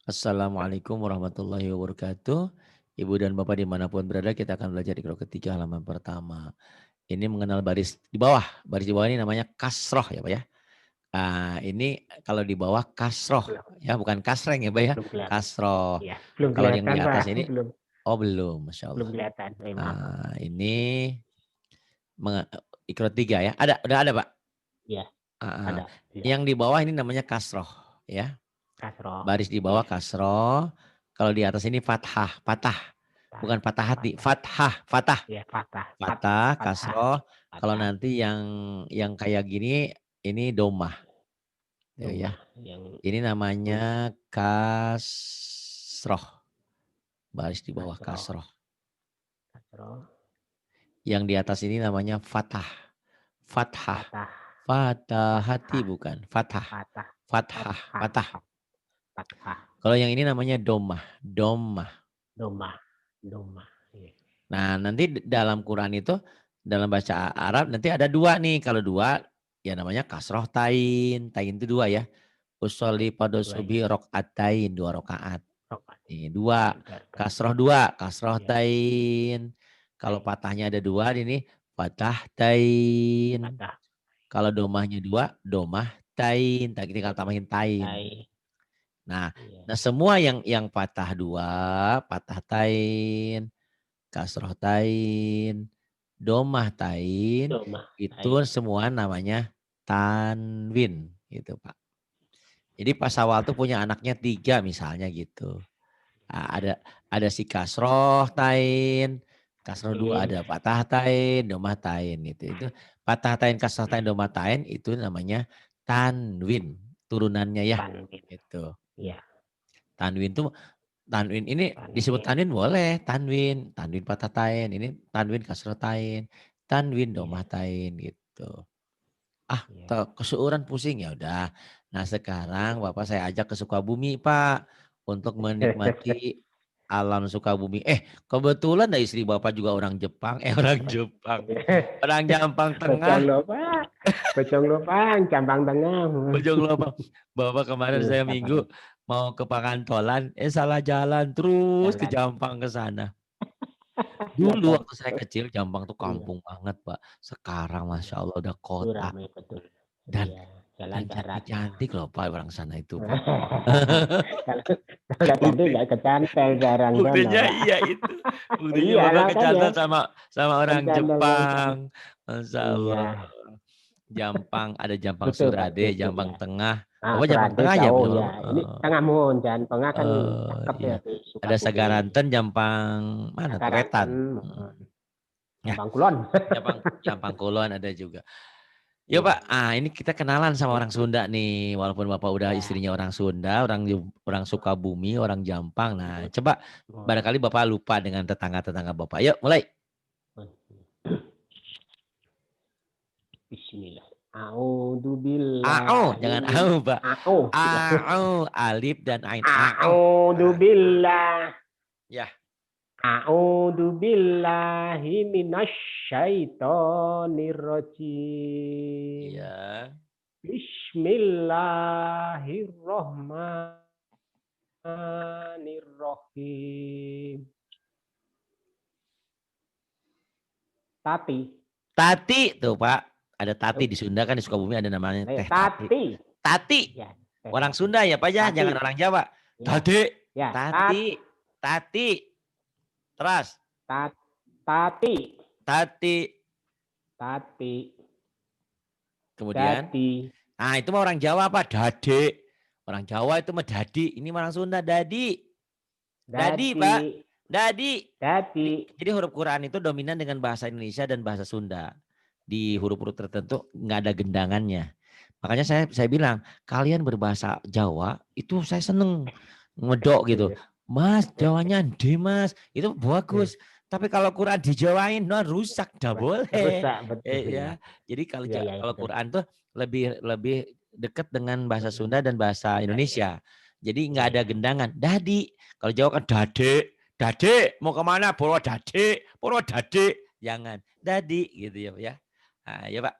Assalamualaikum warahmatullahi wabarakatuh. Ibu dan Bapak dimanapun berada, kita akan belajar di kelompok ketiga halaman pertama. Ini mengenal baris di bawah. Baris di bawah ini namanya kasroh ya Pak ya. Ini kalau di bawah kasroh Belum, ya, bukan kasreng ya Pak ya. belum kelihatan. Kasroh. Iya, belum Kalau yang kelihatan di atas Pak, ini, belum oh belum, Masya belum Allah. kelihatan. Maaf. Ini ikro tiga ya. Udah ada Pak. Iya, Ah, ada. Iya, yang di bawah ini namanya kasroh ya. kasroh. Baris di bawah Iya, kasroh. Kalau di atas ini fathah, patah. Bukan patah hati, patah. fathah, fatah. Iya, patah, patah, Fatah, patah, kasroh. Kalau patah. nanti yang kayak gini, ini domah. Ya, ya. Rumah yang Ini namanya kasroh. Baris di bawah kasroh, kasroh. kasroh, Yang di atas ini namanya fatah. Fathah. patah, Fatah hati patah, bukan. Fathah. patah, Fathah. patah, Fatah. patah. Kalau yang ini namanya domah. Domah. Rumah, rumah. Iya. Nah, nanti dalam Quran itu, dalam bahasa Arab nanti ada dua nih. Kalau dua, ya namanya kasroh tain. Tain itu dua ya. Usolli pada Dua ya. subi rokaatain, dua rokaat. Rokat. Nih, dua. Ibarat. Kasroh dua, kasroh Iya, tain. Kalau tain, patahnya ada dua, ini patah tain. patah, Kalau domahnya dua, domah tain. Tak tinggal domah, tambahin tain. tain. Nah, Iya, nah semua yang patah dua, patah tain, kasroh tain, domah tain, domah, itu tain. semua namanya tanwin gitu Pak. Jadi pas awal tuh punya anaknya tiga misalnya gitu. Nah, ada si kasroh tain, kasroh dua ada patah tain, domah tain gitu. Itu patah tain, kasroh tain, domah tain itu namanya tanwin turunannya ya. Tanwin. Itu Iya, tanwin tuh tanwin ini disebut tanwin. tanwin boleh, tanwin, tanwin patah tain, ini tanwin kasroh tain, tanwin Iya, domah tain gitu. iya. Kesuuran pusing ya udah. Nah, sekarang Bapak saya ajak ke Sukabumi, Pak, untuk menikmati alam Sukabumi. Kebetulan ada istri Bapak juga orang Jepang, orang Jepang. Orang Jampang Bocong Tengah, lupa, bocong lupa, Jampang Tengah. Bojong Lopang. Bapak kemarin saya Jampang Minggu mau ke Pangantolan, salah jalan terus ke jalan. Jampang ke sana. Dulu Motor. waktu saya kecil Jampang tuh Iya, kampung banget, Pak. Sekarang iya. Masya Allah udah Itu kota. ramai betul. Dan Iya, jalan dan darat. cantik-cantik loh Pak orang sana itu Pak. Kalau kalau cantik Bukti, nggak kecantol jarang sono, buktinya Pak. iya itu. Buktinya Iya, Bapak makanya kecantol sama orang kecantol dari sana. Jepang. Masya Iya, Allah. Jampang, ada Jampang betul Pak, Surade, cukup Jampang ya. Tengah. Nah, Bapak Jampang Surade Tengah ya? jauh Betul ya. Bapak? Ini Tengah Mun, Jalan Tengah kan cakep Iya. ya di Ada Sukabumi. Sagaranten, Jampang mana tuh? Wetan. Sakaranten, Hmm. Ya, Jampang Kulon. Jampang Kulon ada juga. Ya Iya, Pak, ini kita kenalan sama orang Sunda nih. Walaupun Bapak udah ya. istrinya orang Sunda, orang Sukabumi, orang Jampang. Nah, coba barangkali Bapak lupa dengan tetangga-tetangga Bapak. Yuk, mulai. Bismillah. A'udzu billahi Jangan min Pak. a'u. Alif dan ain. A'udzu billah. Ya, A'udzu billahi minasy syaithanir rajim. iya. Bismillahirrahmanirrahim. Tati. Tati tuh Pak. Ada Tati Oh, di Sunda kan di Sukabumi ada namanya Teh Tati. Tati. Tati. Ya, Orang Tati. Sunda ya Pak ya, Tati. jangan orang Jawa. Ya, Tati. ya. Tati. Tati. Terus. Tati. Tati. Tati. Kemudian. Dadi. Nah itu mah orang Jawa Pak. Dade. Orang Jawa itu mah dadi. Ini orang Sunda dadi. Dadi Dadi. Pak. Dadi. Dadi. Jadi huruf Quran itu dominan dengan bahasa Indonesia dan bahasa Sunda. Di huruf-huruf tertentu nggak ada gendangannya. Makanya saya bilang, kalian berbahasa Jawa itu saya seneng ngedok gitu. Mas, Jawanya D mas, itu bagus. Tapi kalau Quran dijawain, rusak, dah boleh. Rusak betul ya. Ya. Jadi kalau Iya, iya, kalau betul. Quran tuh lebih lebih dekat dengan bahasa Sunda dan bahasa Indonesia. Jadi nggak Iya, ada iya. gendangan. Dadi, kalau Jawa kan dade, dade mau kemana? Purwodadi, jangan. Dadi gitu ya Pak ya. Nah, ya Pak.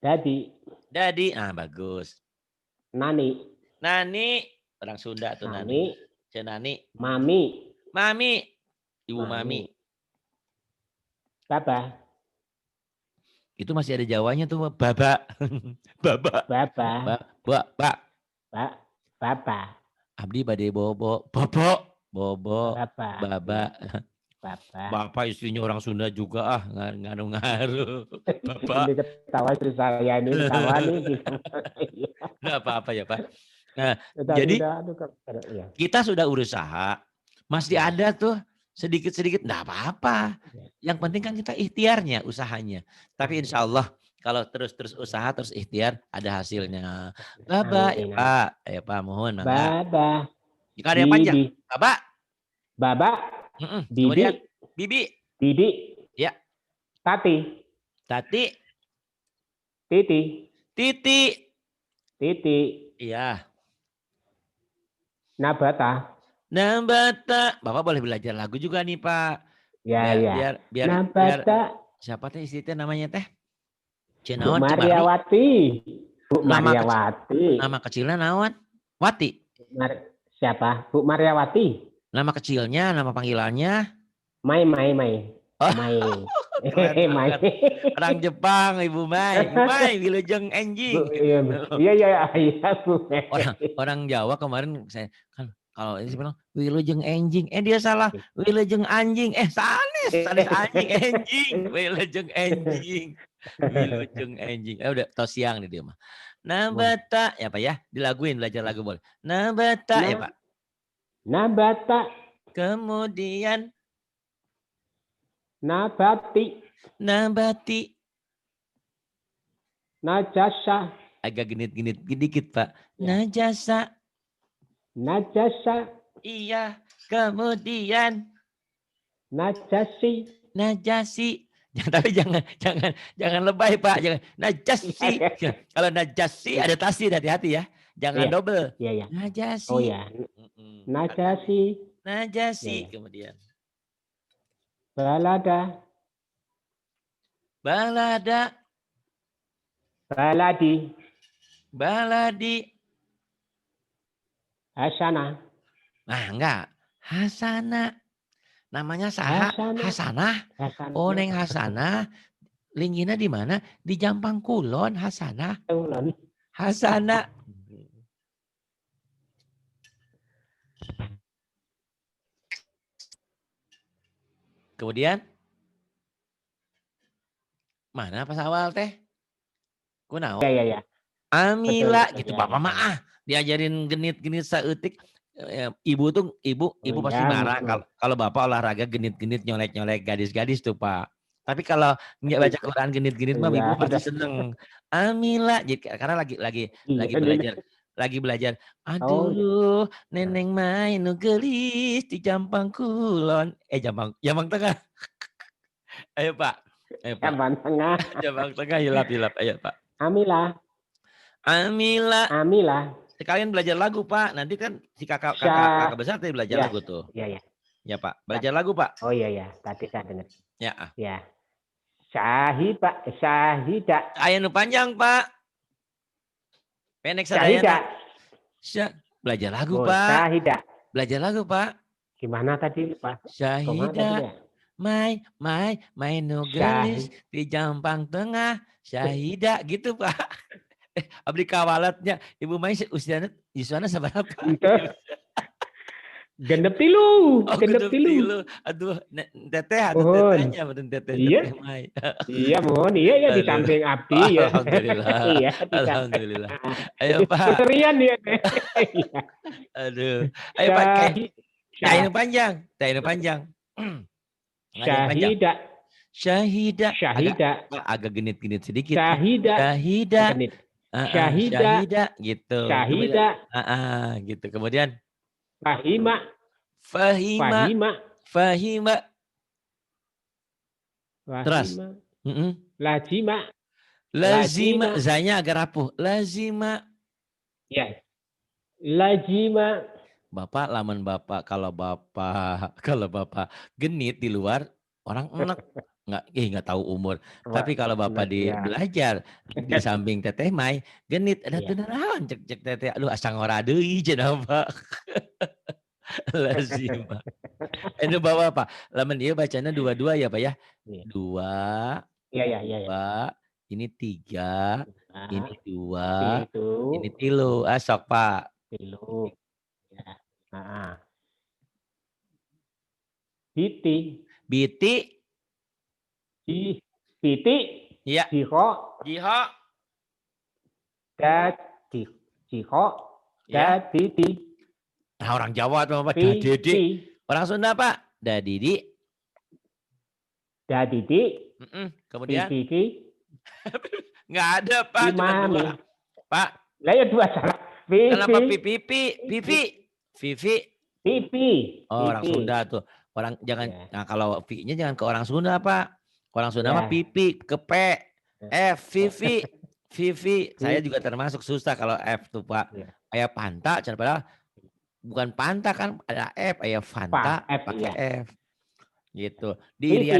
Dadi. Dadi, bagus. Nani. Nani, Orang Sunda tuh Nani. Nani. Cenani. Mami. Mami. Ibu Mami. Mami. Baba. Itu masih ada Jawanya tuh, Baba. Baba. Baba. Pak. Baba. Abdi bade bobo. Bobo. Bobo. Baba. Baba. Baba. Bapak istrinya orang Sunda juga ngaruh-ngaruh. Bapak. Ini ketawa istri saya ini ketawa nih. Nggak apa-apa ya Pak. Nah, Tadi jadi ya. kita sudah usaha, masih Ya. ada tuh sedikit-sedikit, nggak apa-apa. Ya. Yang penting kan kita ikhtiarnya, usahanya. Tapi insya Allah kalau terus usaha, terus ikhtiar, ada hasilnya. Baba, ya Amin. Pak. Ya Pak, mohon. Baba. Jika ada yang panjang. Baba. Baba. Kemudian, Bibi. Bibi. Ya. Tati. Tati. Titi. Titi. Titi. Iya. Nabata. Nabata. Bapak boleh belajar lagu juga nih Pak. Ya. Biar Nabata. Siapa teh istrinya namanya teh? Bu Mariawati. Bu Mariawati. Nama kecilnya naon? Wati. Siapa? Bu Mariawati. Nama kecilnya, nama panggilannya? Mai. Oh, Mai. Mai. Orang Jepang, Ibu Mai. Ibu Mai, wilujeng enjing. Iya, Bu. Orang Jawa kemarin saya kan kalau ini bilang wilujeng enjing, dia salah, wilujeng anjing, sanes anjing enjing, wilujeng enjing. Wilujeng enjing. Udah tau siang nih dia mah. Nabata, ya Pak ya, dilaguin belajar lagu boleh. Nabata ya Pak. Nabata. Kemudian Nabati. Najasa. Agak genit-genit dikit Pak. Najasa. Iya. Kemudian najasi. Tapi jangan lebay Pak. Jangan najasi. Kalau najasi ada tasir, hati-hati ya. Jangan double. Iya. Najasi. Oh ya. Najasi. Kemudian balada. Baladi. Hasana. Nah, enggak. Hasana. Namanya saha? Hasanah. Oh, Neng Hasanah. Linggina di mana? Di Jampang Kulon, Hasanah. Hasanah. Kemudian mana pas awal teh? Kunaon? Iya. Amila gitu Bapak mah diajarin genit-genit saeutik. Ibu pasti marah kalau Bapak olahraga genit-genit nyolek-nyolek gadis-gadis tuh Pak. Tapi kalau nggak baca Quran genit-genit mah ibu pasti seneng. Amila karena lagi belajar. Aduh, neneng main nu geulis di Jampang Kulon. Jampang Tengah. Ayo Pak. Jampang Tengah. Jampang Tengah hilap. Ayo Pak. Amila. Sekalian belajar lagu Pak. Nanti kan si kakak besar tadi belajar lagu tuh. Iya. Ya Pak. Belajar lagu Pak. Oh iya. Tadi saya dengar. Ya. Syahida. Aya nu panjang Pak. Pendek sadayana. Belajar lagu Pak. Syahida. Belajar lagu Pak. Gimana tadi Pak? Syahida. Main nu geulis di Jampang Tengah. Syahida gitu Pak. Abdi kawalatnya Ibu Mai usianya sabaraha Genep tilu. Aduh, tetehnya betul teteh Mai. Iya, mohon iya di samping abdi ya. Alhamdulillah. Iya, alhamdulillah. Ayo Pak. Keserian ya. Aduh. Ayo Pak. Kain panjang. Syahida. Agak genit-genit sedikit. Syahida. Gitu. Gitu. Kemudian Fahima. Terus. Lazima. Zanya agak rapuh. Lazima. Ya. Lazima. Bapak lamun Bapak kalau Bapak genit di luar orang enak. nggak tahu umur. Wah, Tapi kalau Bapak ya. belajar di samping Teteh Mai, genit ada Iya. teu naon cek cek Teteh, aduh asa ngora deui cenah Pak. Lazim, Pak. Anu bawa Pak, lamun ieu bacana dua-dua ya Pak ya? Iya. Dua, Iya, iya, iya, iya. dua, ini tiga, Nah, ini dua, itu ini tilu. Ah, sok Pak. tilu. Ya. Heeh. Biti, Biti, ci, piti, iya. ciko, Jiho, da, ci, ciko, ya. da, titi, Nah, orang Jawa tuh Pak, pi, dadede. pi, Orang Sunda Pak, dadidi. da, didi, pi, Kemudian piki, nggak ada Pak, cuma dua. imami. Pak, Lah ya dua salah. Pipi, kenapa pipi, Vivi, Vivi. pipi, Oh, orang pipi. Sunda tuh. Orang jangan, Ya, nah kalau V-nya jangan ke orang Sunda Pak. Orang Sunda mah ya. pipi, ke P, F, Vivi, Vivi. Saya juga Pipi. termasuk susah kalau F tuh Pak. Ya. Kayak Panta, padahal bukan Panta kan ada F, kayak Fanta F, pakai ya. F. Gitu. Pipi.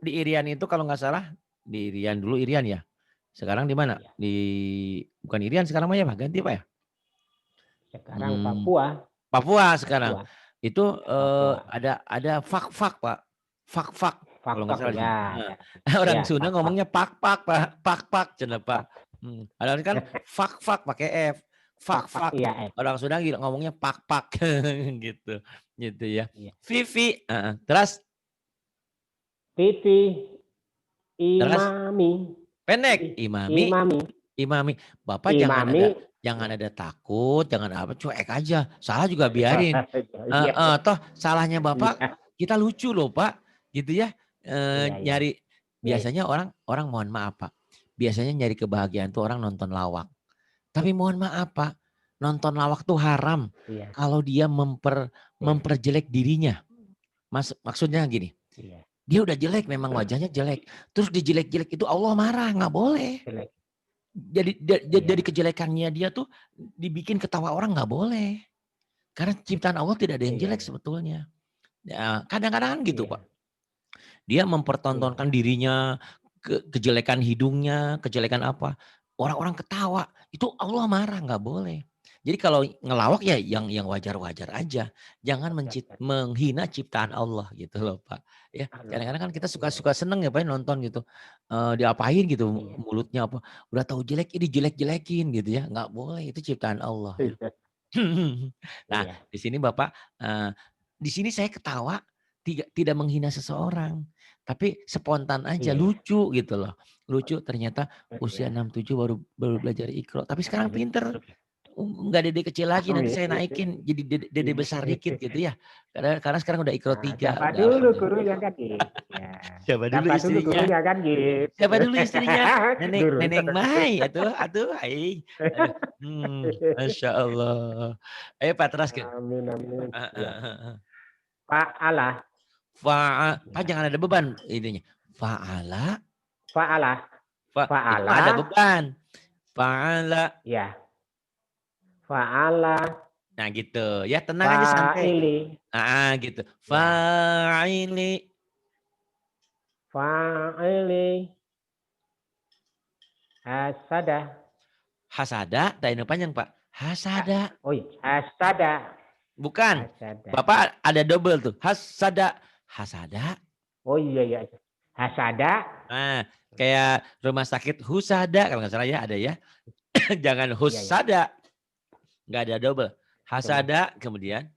Di Irian itu kalau nggak salah, di Irian dulu Irian ya. Sekarang di mana? Ya. Di bukan Irian sekarang mah ya Pak, ganti Pak ya? Sekarang Papua. Papua sekarang. Papua. Itu Papua. ada fak-fak Pak. Fak-fak kalau nggak Fak-fak, salah. ya. Nah, Ya. orang Ya, Sunda fak-fak. ngomongnya pak-pak Pak. Pak-pak cenah Pak. Fak-fak. Ada orang kan fak-fak pakai F. Fak-fak, Fak-fak. iya, F. Orang Sunda ngomongnya pak-pak gitu. Gitu ya. Iya. Vivi, terus Pipi. terus Imami. pendek imami. Imami. Imami, Bapak Imami. jangan ada takut, jangan apa, cuek aja. Salah juga biarin. Iya. Toh salahnya Bapak Iya. kita lucu loh Pak, gitu ya. Iya, iya. Nyari Iya, iya. biasanya orang mohon maaf Pak. Biasanya nyari kebahagiaan tuh orang nonton lawak. Tapi mohon maaf Pak, nonton lawak tuh haram Iya. kalau dia Iya. memperjelek dirinya. Maksudnya gini, Iya. dia udah jelek memang wajahnya jelek. Terus dijelek-jelek itu Allah marah, nggak boleh. Jelek. Jadi Iya. kejelekannya dia tuh dibikin ketawa orang nggak boleh. Karena ciptaan Allah tidak ada yang Iya, jelek iya. sebetulnya. Ya, kadang-kadang kan gitu Iya. Pak. Dia Iya. mempertontonkan dirinya, kejelekan hidungnya, kejelekan apa. Orang-orang ketawa, itu Allah marah, nggak boleh. Jadi kalau ngelawak ya yang wajar-wajar aja. Jangan menghina ciptaan Allah gitu loh Pak. Ya, Allah. kadang-kadang kan kita Iya, iya. suka seneng ya Pak nonton gitu. Diapain gitu Iya. mulutnya apa. Udah tahu jelek ini jelek-jelekin gitu ya. Nggak boleh, itu ciptaan Allah ya. Iya. Nah, Iya. di sini Bapak, di sini saya ketawa tidak menghina seseorang, tapi spontan aja, Iya. lucu gitu loh. Lucu ternyata usia Iya. 67 baru belajar Iqra, tapi sekarang pinter. Nggak dede kecil lagi, nanti saya naikin jadi dede besar dikit gitu ya. Karena sekarang udah Iqra Nah, 3, siapa udah dulu alhamdulillah. gurunya kan gitu. Ya. Siapa dulu Siapa dulu istrinya? gurunya kan gitu. Siapa dulu istrinya? Guru. Neneng Mai, atuh, ai. Aduh, Masya Allah. Ayo Pak teruskan. Amin, amin. Ya. Heeh. Fa'ala. Pak Ya. jangan ada beban ininya. Fa'ala, Fa'ala. itu mah ada Fa'ala. beban. Fa'ala. Ya. Fa'ala. Nah gitu. Ya tenang aja santai. Fa'ili. Gitu. Ya. Fa'ili. Fa'ili. Hasada. Hasada, tak ini panjang Pak. Hasada. Oh iya, hasada. Bukan. Hasada. Bapak ada double tuh. Hasada. Hasada. Oh iya, iya. Hasada. Nah, kayak rumah sakit Husada kalau nggak salah ya ada ya. Jangan Husada. Nggak ada double. Hasada kemudian.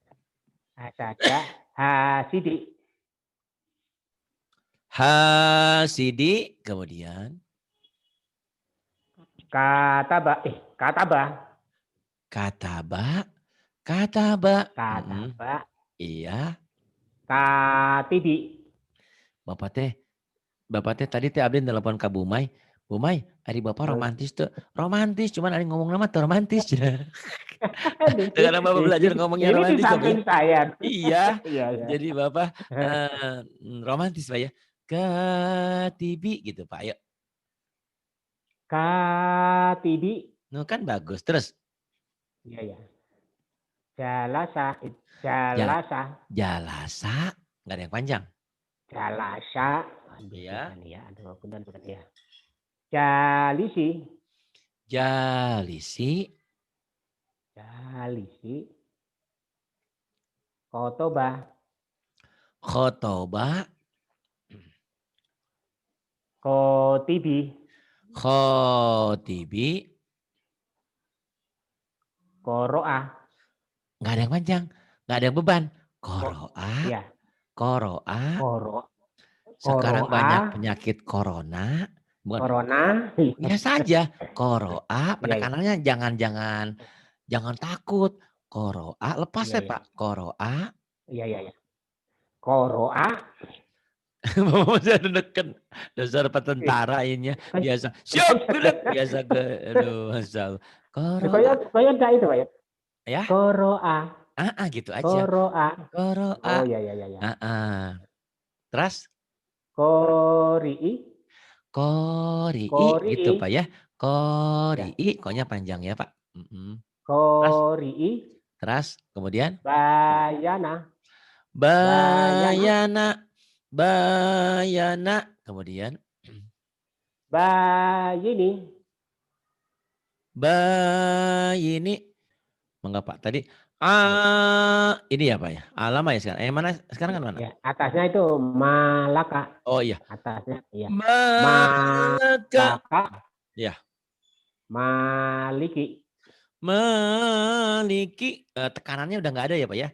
Hasada. Hasidi. Hasidi kemudian. Kataba. Kataba. Kataba. Kataba. Kataba. Iya. Katibi. Bapak teh tadi teh abdi telepon ka Bumai. Bumai, ari Bapak romantis tuh. Romantis, cuman ari ngomong nama tuh romantis. Karena Bapak belajar ngomongnya Ini di romantis. samping saya. Iya. Iya, iya. Jadi Bapak romantis Pak ya. Katibi gitu Pak. Ayo. Katibi. No, kan bagus. Terus. Iya, iya. Jalasa. Jalasa. Jalasa. Nggak ada yang panjang. Jalasa. Aduh, Ya. susah nih ya. Aduh, benar ya. Jalisi. Jalisi. Jalisi. Kotoba. Khotoba. Kotibi. Khotibi. Koroa. Nggak ada yang panjang. Nggak ada yang beban. Ko, Koroa. ya. Koroa. Koro. Sekarang Koroa. banyak penyakit corona. Bukan. Corona. Biasa aja. Koroa. Iya, iya. Penekanannya jangan takut. Koroa. Lepas Iya, deh iya. Pak. Koroa. Iya, iya, iya. Koroa. Masih ada neken. Dasar petentara ininya. Kan, Biasa. kan, Siap. Bilang. Biasa ke. Aduh. Masya Allah. Koroa. Kaya enggak itu, Pak ya? Ya. Koroa. Gitu aja. Koroa. Koroa. Oh, iya, iya, iya. Terus. Korii. Korii gitu Korii. Pak ya. Ya. Korii. Koknya panjang ya Pak. Terus. Korii. Terus. Kemudian. Bayana. Bayana. Bayana. Bayana. Kemudian. Bayini. Bayini. Mengapa Pak? Tadi. Ini ya Pak ya. Lama ya sekarang. Mana sekarang kan mana? Ya, atasnya itu Malaka. Oh iya. Atasnya, iya. Malaka. Malaka. Ya. Maliki. Memiliki tekanannya udah nggak ada ya Pak ya.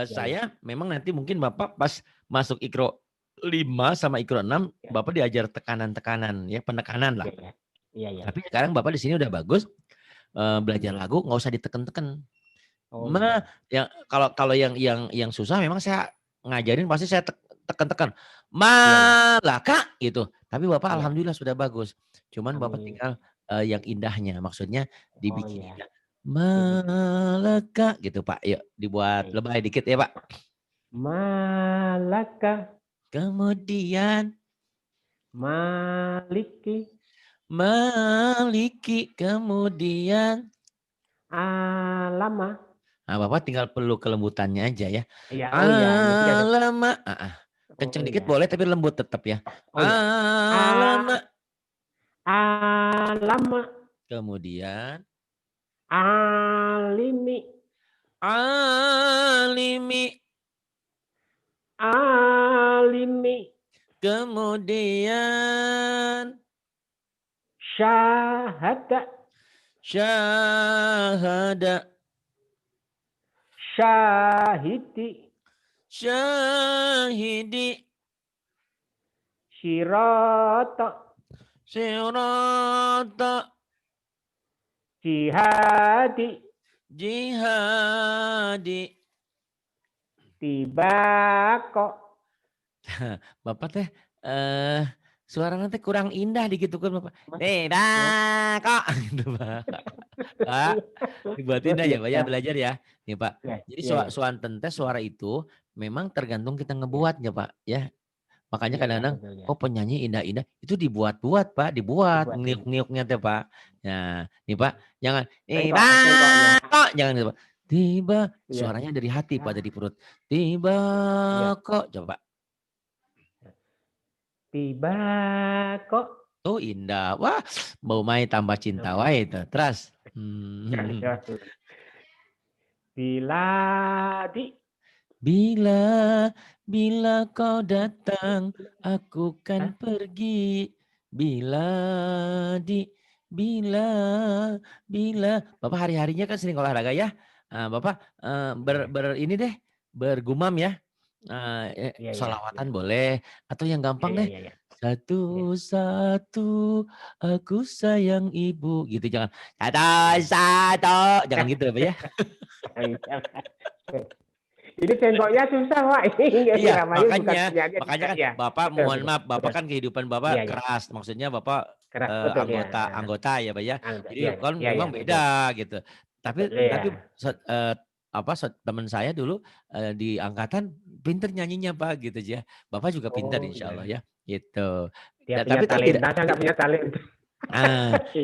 Saya Ya. memang nanti mungkin Bapak pas masuk Ikro 5 sama Ikro 6 Ya. Bapak diajar tekanan-tekanan ya, penekanan lah. Iya, iya. Iya. Tapi sekarang Bapak di sini udah bagus belajar lagu nggak usah diteken-teken. Oh, iya. Ya kalau yang susah memang saya ngajarin pasti saya tekan-tekan Malaka gitu. Tapi Bapak Iya. alhamdulillah sudah bagus. Cuman Bapak Amin. tinggal yang indahnya maksudnya Oh, dibikin iya. indah. Malaka gitu Pak. Yuk dibuat Baik. lebay dikit ya Pak. Malaka. Kemudian Maliki. Maliki. Kemudian Alama. Nah, Bapak tinggal perlu kelembutannya aja ya. Iya, oh iya. Alama. Kenceng Oh, dikit iya. boleh tapi lembut tetap ya. Oh, iya. Alama. Alama. Kemudian Alimi. alimi. Alimi. Kemudian Syahada. syahada. Syahidi. Syahidi. Sirata. Sirata. Jihadi. Jihadi. Tibako. Bapak teh suara nanti kurang indah dikit kan Bapak. Tidak kok gitu Pak. Pak, dibuat indah ya Pak ya belajar ya. Nih Pak. Jadi suanten teh suara itu memang tergantung kita ngebuatnya Pak ya. Makanya kadang-kadang penyanyi indah-indah itu dibuat-buat Pak, dibuat niuk-niuknya teh Pak. Nah, nih Pak, jangan kok jangan gitu Pak. Tiba suaranya dari hati Pak, dari perut. Tiba kok coba. Tiba kok. Oh indah. Wah, mau main tambah cinta wae itu. Terus. Bila kau datang, aku kan pergi. Bila Bapak hari-harinya kan sering olahraga ya. Bapak ini deh, bergumam ya. Sholawatan boleh atau yang gampang deh. Satu-satu aku sayang ibu gitu jangan satu jangan gitu Pak ya. Ini tengoknya susah Pak. Iya makanya kan ya. Bapak mohon maaf Bapak kan kehidupan Bapak keras maksudnya Bapak anggota ya Pak ya. Jadi kan memang beda gitu. Tapi teman saya dulu di angkatan pinter nyanyinya Pak gitu ya. Bapak juga pinter insya Allah ya gitu. Tapi talenta, saya nggak punya talenta.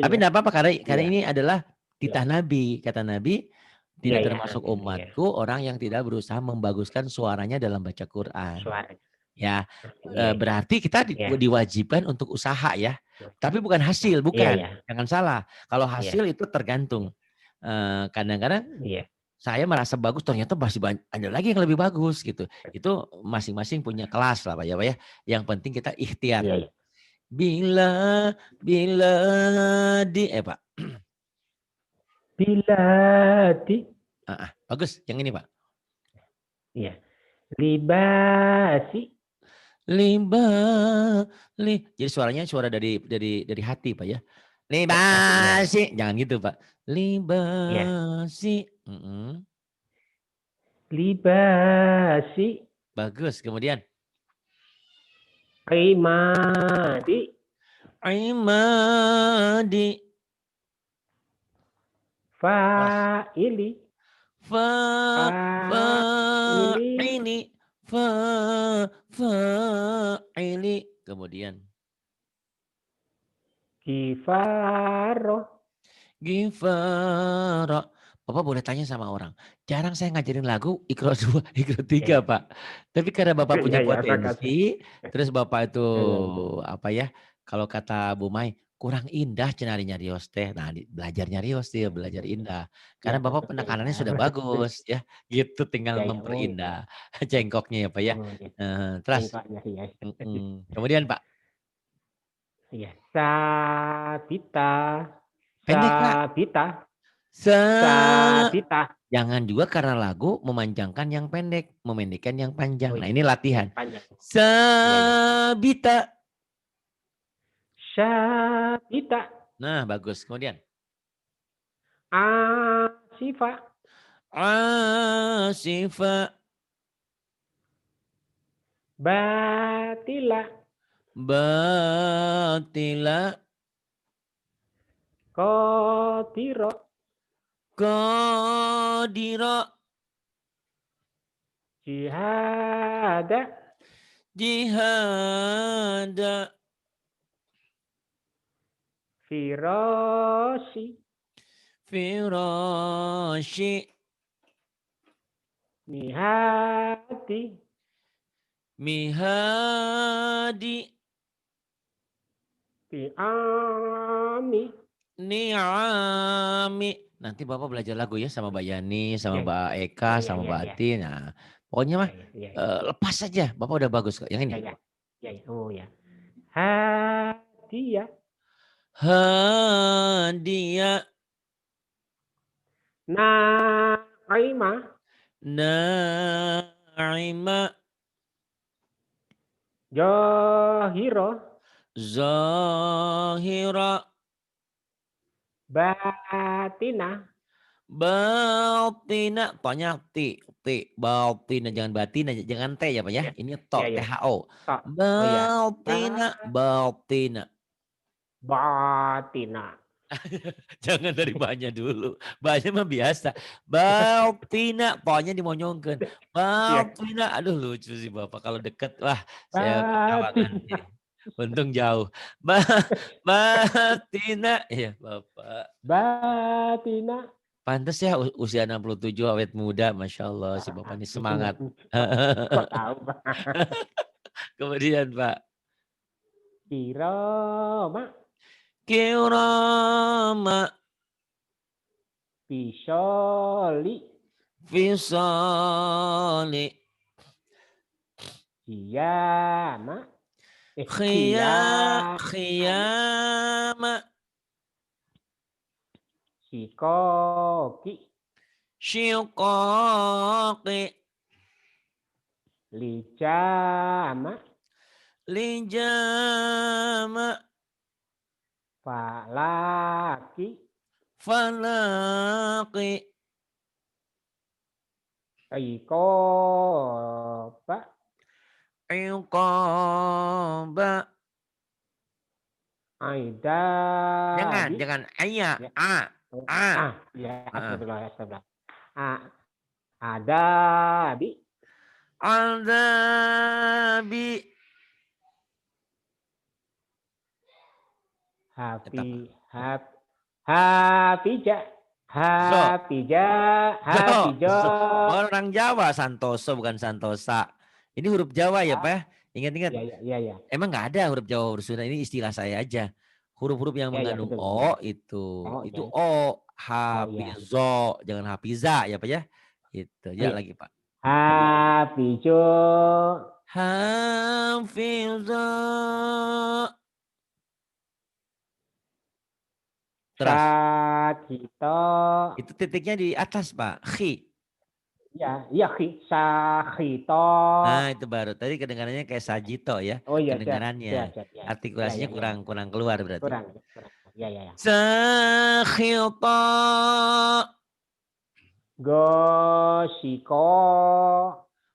Tapi tidak apa-apa karena ini adalah titah Nabi. Kata Nabi tidak termasuk umatku orang yang tidak berusaha membaguskan suaranya dalam baca Quran. Ya, Iya, berarti kita iya, diwajibkan untuk usaha ya. Tapi bukan hasil, iya, bukan. iya, Jangan salah. Kalau iya, hasil itu tergantung. Kadang-kadang iya, saya merasa bagus, ternyata masih ada lagi yang lebih bagus gitu. Itu masing-masing punya kelas lah Pak ya, Pak ya. Yang penting kita ikhtiar. iya, iya. Bila, bila Pak. Bila di, Bagus, yang ini Pak. iya, libasi, Liba, jadi suaranya suara dari hati Pak ya. iya, iya, Libasi, jangan gitu Pak. iya, Libasi. libasi, Bagus. Kemudian imadi, Imadi. Kelas. fa'ili, Fa fa fa'ili, ini fa fa ini. Kemudian kifaroh, Gifara. Bapak boleh tanya sama orang. Jarang saya ngajarin lagu Iqra 2, Iqra iya, 3, iya, Pak. Tapi karena Bapak iya, punya iya, makasih, potensi, terus Bapak itu iya, iya, apa ya? Kalau kata Bu Mai, kurang indah cenari nyarios teh. Nah, belajar nyarios dia, belajar indah. iya, Karena Bapak penekanannya sudah bagus ya. Gitu tinggal iya, iya, oh iya, memperindah cengkoknya ya, Pak ya. oh iya, Terus bengkoknya, iya, kemudian Pak, iya, sabita, pendek Pak. sabita, Se sabita, Jangan juga karena lagu memanjangkan yang pendek, memendekkan yang panjang. oh Nah, iya, ini iya, latihan. panjang, iya, iya, Sabita. sabita, Nah, bagus. Kemudian asifa, Asifa. batila, Batila. kotiro, Kodira. jihada, Jihada. firosi, Firashi. nihati, Mihadi. tiami, Ni'ami. Nanti Bapak belajar lagu ya sama Mbak Yani, sama iya, Mbak iya, Eka, iya, sama iya, Mbak iya, Ati. Nah, pokoknya iya, mah iya, iya, iya, lepas saja. Bapak udah bagus kok. Yang ini. iya, iya, iya, iya, oh ya, hadiah, Hadiah. naimah, Naima. johiro, Zahira. batina, Batina. Tanya ti. Ti. Batina. Jangan batina. Jangan T ya Pak ya. iya, Ini iya, to. iya, THO. tok, oh ya, Batina. Batina. batina, Jangan dari banyak dulu. Banyak mah biasa. Baltina, pokoknya dimonyongkan. iya, Baltina, aduh lucu sih Bapak. Kalau deket, wah saya ketawa batina, nanti. Untung jauh. Batina, iya Bapak. batina, Pantes ya usia 67 awet muda. Masya Allah si Bapak ini semangat. kok tahu, Pak? Kemudian Pak. Kiroma, Kirama. pisoli, Fisali. kiyama, Khiyama. sikoki, Syuqaqi. lijama, Lijama. falaki, Falaqi. ikoba, Iqaba. aidadi, Jangan ayah. ya, A. ya, Heeh. astagfirullah, astagfirullah. Adabi, Aldabi. Eta, Pak. hafija, So. hafija, So. hafijo, Orang Jawa Santoso bukan Santosa. Ini huruf Jawa ya Pak. Ingat-ingat. Iya, iya, iya, iya. Emang nggak ada huruf Jawa huruf Sunda, ini istilah saya aja. Huruf-huruf yang Iya, iya, mengandung betul. O Oh, itu iya. O, Oh, iya. hafizo, jangan hafiza ya Pak ya. Itu Oh, ya iya. lagi Pak. Hafizu. Hafizo. Terus Sakito. itu titiknya di atas Pak. Khi. Iya, iya, sakito. Nah itu baru. Tadi kedengarannya kayak sajito ya. Oh iya, siap, Kedengarannya. siap, siap. Iya, iya, Artikulasinya iya, iya. kurang kurang keluar berarti. Kurang, kurang. Iya, iya, iya. Sakhito. Gosiko.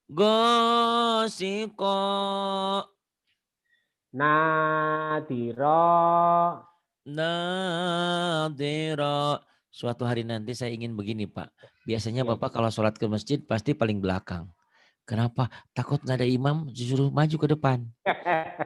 Gosiko. Nadiro. Nadira. Suatu hari nanti saya ingin begini Pak. Biasanya Iya, Bapak iya. kalau sholat ke masjid pasti paling belakang. Kenapa? Takut nggak ada imam disuruh maju ke depan.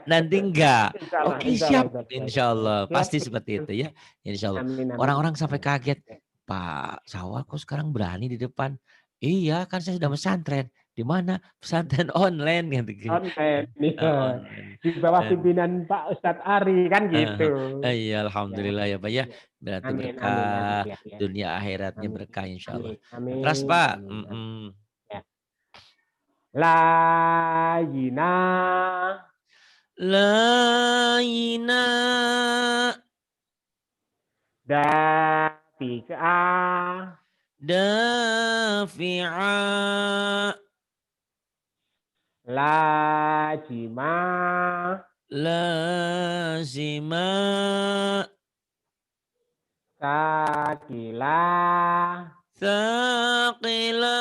Nanti enggak. Insya Allah, Oke insya Allah, siap. Ustaz. Ya, ya. Insya Allah. Siap, Pasti siap. seperti itu ya. Insya Allah. Amin, amin. Orang-orang sampai kaget. Pak Sawal kok sekarang berani di depan? Iya kan saya sudah pesantren. Di mana? Pesantren online. Gitu. Konten. Iya. Online. Di bawah pimpinan Pak Ustadz Ari kan gitu. Iya, Ya, alhamdulillah ya Pak ya. ya. Berarti Amin, amin, amin. berkah, Ya, ya. dunia akhiratnya Amin, berkah insya Allah. amin, Terus amin, Pak, amin, amin. Ya. Layina. Laina Dafi'a. dafi'a Lajima. lazima Sakila. thaqila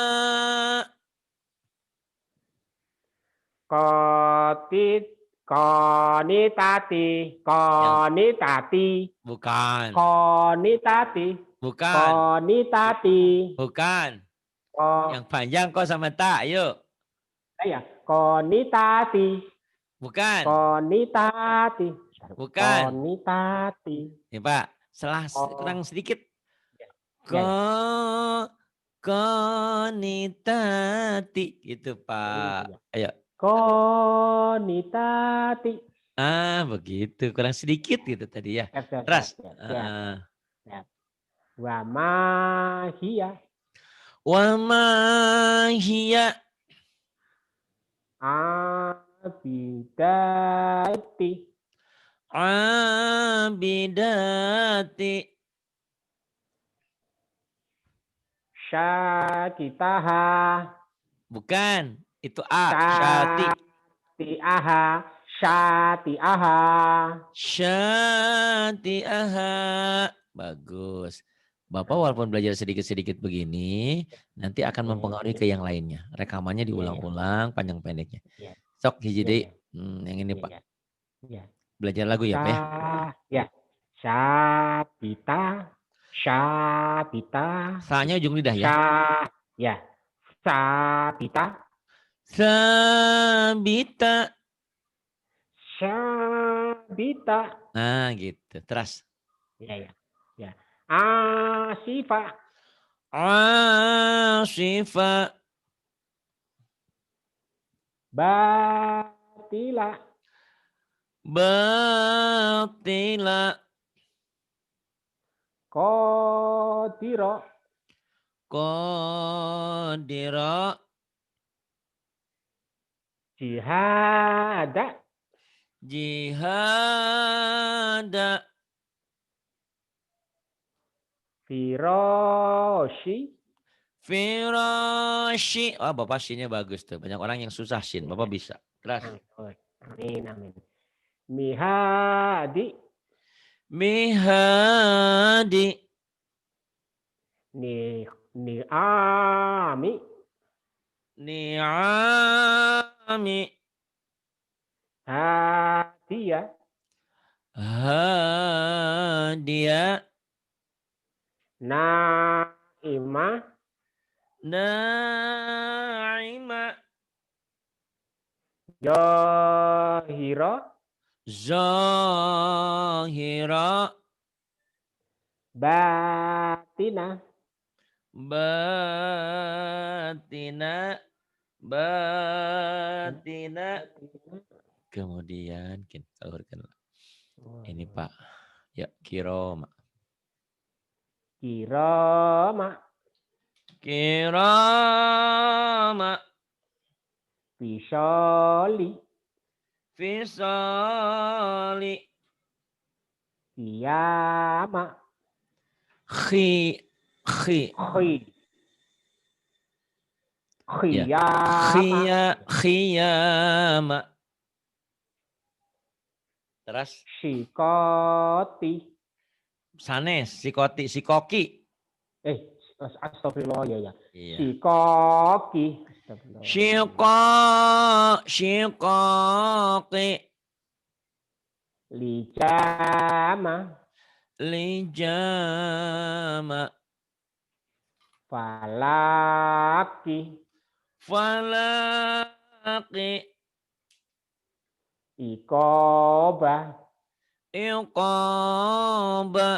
Kotit. Konitati. yang Konitati. bukan, Konitati. bukan, Konitati. bukan. Yang Ko, panjang kok sama tak, yuk. ya. Konitati. Bukan, Konitati. bukan. Konitati. Nih Pak, kurang Oh, sedikit. ya, Ko ya. konitati gitu Oh, Pak. ya. Ayo. Konitati. Ah, begitu. Kurang sedikit gitu tadi ya. Siap, siap, Terus. siap, siap, siap, ah, siap. Wa mahia. wa ma hiya Abidati. abidati Syakitaha. bukan. Itu a syati. Syatiaha. Syatiaha. Syati'aha. Bagus. Bapak walaupun belajar sedikit-sedikit begini, nanti akan Ya, mempengaruhi ke yang lainnya. Rekamannya ya, ya, diulang-ulang, panjang pendeknya. ya, Sok hiji ya, deui. ya, Yang ini ya, Pak. ya, ya. Belajar lagu ya Pak ya. Ya. Syapita. Syapita. Salahnya ujung lidah ya. Ya. Syapita. Sabita. Syabita. Nah gitu. Terus. Ya, ya, ya. Asifa. Asifa. Batila. Batila. Kodiro. Qadira. Jihada. Jihada. Firoshi. Firashi. Wah, Bapak shinnya bagus tuh. Banyak orang yang susah shin. Bapak bisa. Terus. Amin, amin. Mihadi. Mihadi. Ni'ami. Ni'ami. Hadia. Hadia. Naima. Naima. Johiro. Zahira. Batina. Batina. Batina. Kemudian kita urutkan ini Pak. Ya, kiroma. Kiroma. Kirama. Fisoli. Fisali. Kiyama. Khi. Khi. Ya. Khiyama. Khiyama. Terus. Shikoti. Sanes. Sikoti. Sikoki. Astagfirullah ya. Iya. Shikoki. Astagfirullah. Shiqaqi. Lijama. Lijama. Falaki. Falaqi. Ikoba. Iqaba.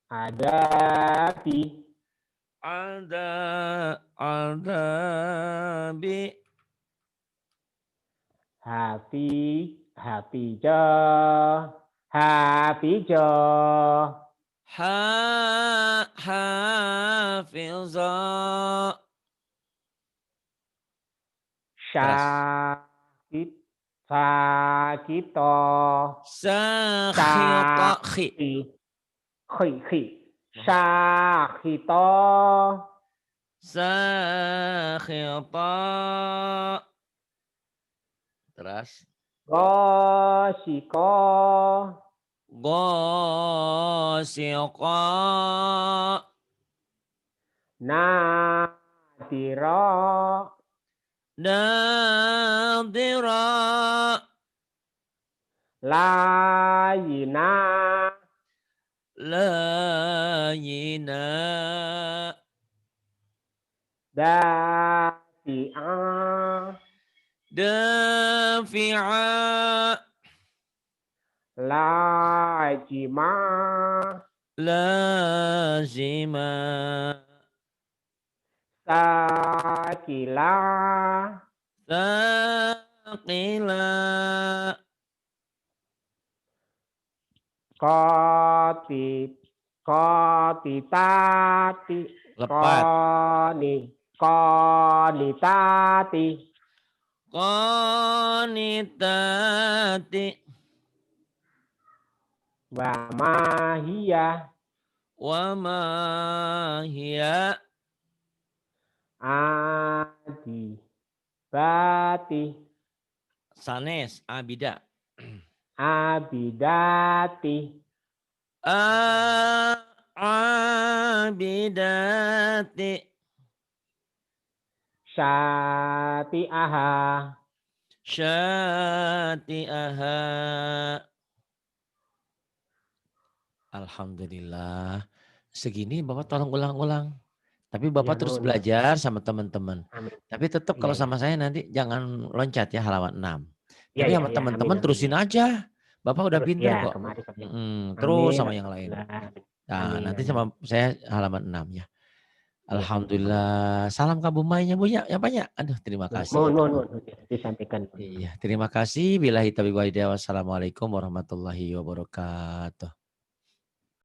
Adabi. Adabi. Hafijah. Hafijah. Hafiza. Syakit. Sakito. Sakhita. Khi. Khi. Syakito. Sakhita. Terus. Gosiko. Gosiqa. Nadiro. Nadira. Layina. Layina. Dafi'a. Dafi'a. Lajima. Lazima. Sakila. Thaqila. Kotitati. Lepat. Konitati. Qanitati. Wa mahiyah. Wa ma hiya. Adi. Bati. Sanes. Abida. Abidati. Abidati. Syati'aha. Syati'aha. Alhamdulillah. Segini Bapak tolong ulang-ulang. Tapi Bapak Ya, terus nuhun. belajar sama teman-teman. Amin. Tapi tetap Iya, kalau iya. sama saya nanti jangan loncat ya halaman 6. Iya, Tapi iya, sama iya. teman-teman Amin, terusin amin. aja. Bapak udah Terus pinter ya, kok. kemarin. Terus Amin. sama yang lain. Alhamdulillah. Nah, Amin, nanti amin. sama saya halaman 6 ya. Iya. Alhamdulillah. Salam kabumainya Bu ya, banyak. Aduh, terima kasih. Mohon disampaikan. Iya, terima kasih. Billahi taufiq wal hidayah. Wassalamualaikum warahmatullahi wabarakatuh.